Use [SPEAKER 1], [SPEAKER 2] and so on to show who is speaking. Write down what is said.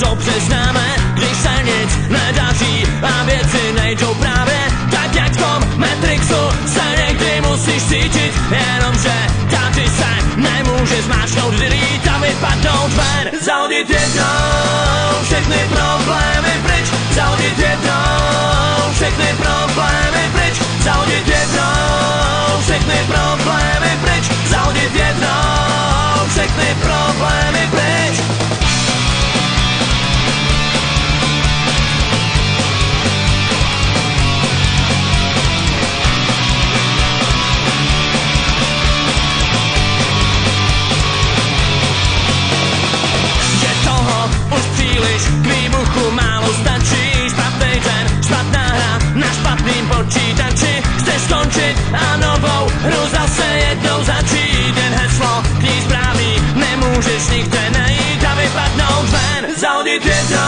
[SPEAKER 1] dobře známe, když se nic nedaří a věci nejdou právě tak, jak v tom Matrixu se někdy musíš cítit, jenomže tady se nemůže zmáčknout delete a vypadnout ven. Zahodit jednou všechny problémy pryč, zahodit jednou všechny problémy pryč, zahodit jednou všechny problémy pryč, zahodit jednou všechny problémy pryč. K výbuchu málo stačí, špatný den, špatná hra na špatným počítači. Chceš skončit a novou hru zase jednou začít. Jen heslo k ní správný, nemůžeš nikde najít a vypadnout ven. Zahodit jednou